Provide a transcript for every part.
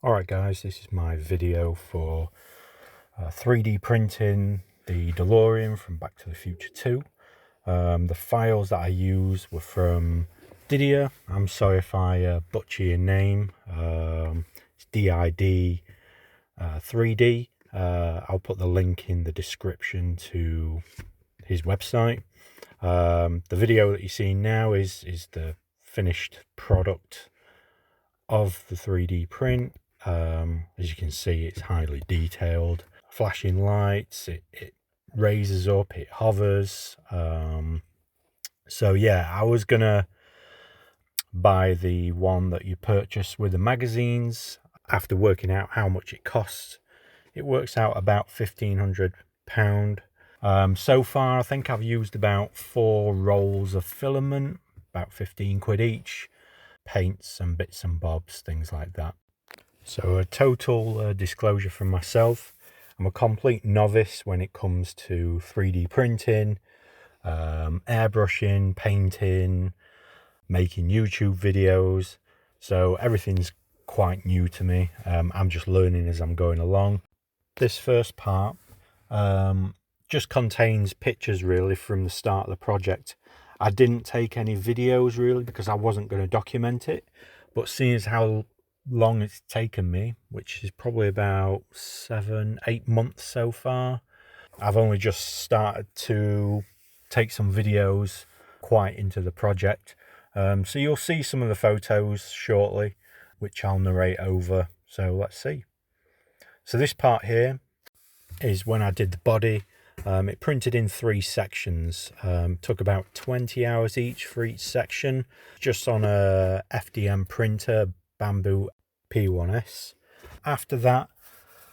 Alright guys, this is my video for 3D printing the DeLorean from Back to the Future 2. The files that I used were from Didier. I'm sorry if I butcher your name. It's DID 3D. I'll put the link in the description to his website. The video that you're seeing now is the finished product of the 3D print. As you can see, it's highly detailed. Flashing lights, it raises up, it hovers. So yeah, I was gonna buy the one that you purchase with the magazines. After working out how much it costs, it works out about £1,500. So far I think I've used about 4 rolls of filament, about 15 quid each, paints and bits and bobs, things like that. So a total disclosure from myself, I'm a complete novice when it comes to 3D printing, airbrushing, painting, making YouTube videos. So everything's quite new to me. I'm just learning as I'm going along. This first part just contains pictures really from the start of the project. I didn't take any videos really because I wasn't going to document it, but seeing as how long it's taken me, which is probably about 7-8 months so far, I've only just started to take some videos quite into the project. So you'll see some of the photos shortly, which I'll narrate over. So let's see. So this part here is when I did the body. It printed in 3 sections. Took about 20 hours each for each section, just on a FDM printer, Bambu P1S. After that,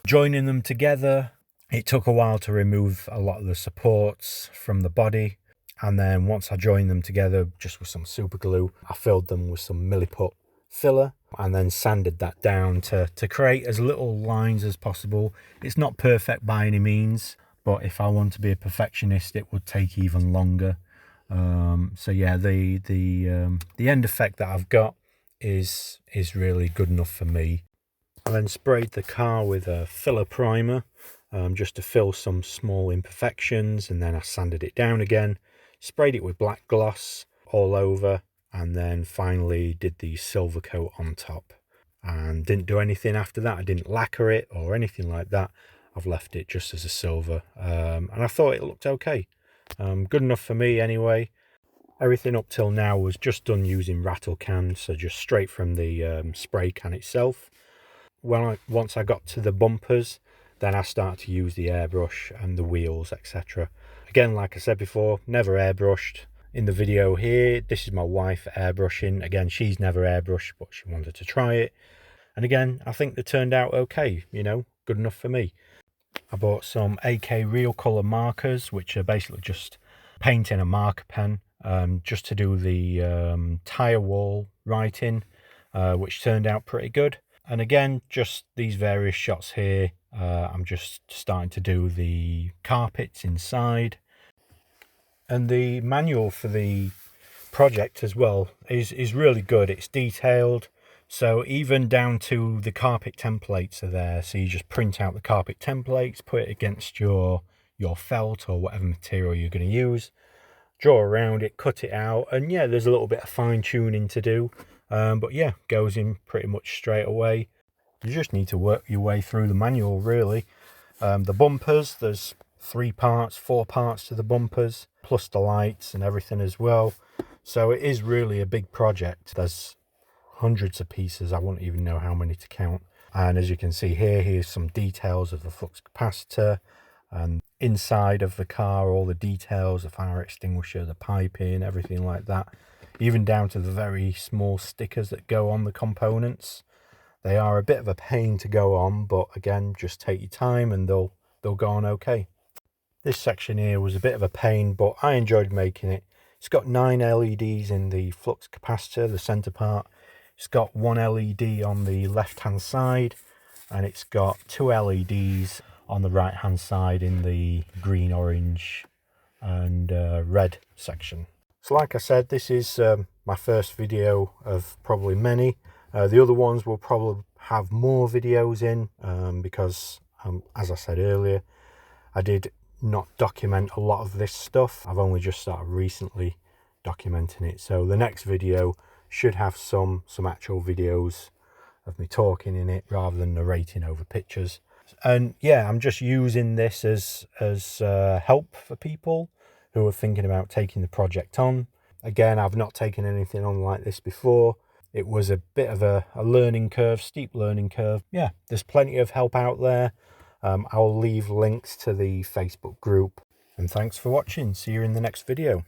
joining them together, it took a while to remove a lot of the supports from the body. And then once I joined them together just with some super glue, I filled them with some milliput filler and then sanded that down to create as little lines as possible. It's not perfect by any means, but if I want to be a perfectionist, it would take even longer. So yeah, the end effect that I've got is really good enough for me. I then sprayed the car with a filler primer just to fill some small imperfections, and then I sanded it down again, sprayed it with black gloss all over, and then finally did the silver coat on top, and didn't do anything after that. I didn't lacquer it or anything like that. I've left it just as a silver, and I thought it looked okay. Good enough for me anyway. Everything up till now was just done using rattle cans, so just straight from the spray can itself. Once I got to the bumpers, then I started to use the airbrush and the wheels, etc. Again, like I said before, never airbrushed. In the video here, this is my wife airbrushing. Again, she's never airbrushed, but she wanted to try it. And again, I think they turned out okay, you know, good enough for me. I bought some AK Real Colour markers, which are basically just paint in a marker pen, just to do the tyre wall writing, which turned out pretty good. And again, just these various shots here, I'm just starting to do the carpets inside. And the manual for the project as well is really good. It's detailed, so even down to the carpet templates are there. So you just print out the carpet templates, put it against your felt or whatever material you're going to use, draw around it, cut it out, and yeah, there's a little bit of fine tuning to do, but yeah, goes in pretty much straight away. You just need to work your way through the manual really. The bumpers, there's 4 parts to the bumpers, plus the lights and everything as well. So it is really a big project. There's hundreds of pieces. I wouldn't even know how many to count. And as you can see here, here's some details of the flux capacitor, and inside of the car, all the details, the fire extinguisher, the piping, everything like that, even down to the very small stickers that go on the components. They are a bit of a pain to go on, but again, just take your time and they'll go on okay. This section here was a bit of a pain, but I enjoyed making it. It's got 9 LEDs in the flux capacitor, the center part. It's got 1 LED on the left hand side, and it's got 2 LEDs on the right hand side in the green, orange and red section. So like I said, this is my first video of probably many. The other ones will probably have more videos in because, as I said earlier, I did not document a lot of this stuff. I've only just started recently documenting it. So the next video should have some actual videos of me talking in it rather than narrating over pictures. And yeah, I'm just using this as help for people who are thinking about taking the project on. Again, I've not taken anything on like this before. It was a bit of a learning curve, steep learning curve. Yeah, there's plenty of help out there. I'll leave links to the Facebook group. And thanks for watching. See you in the next video.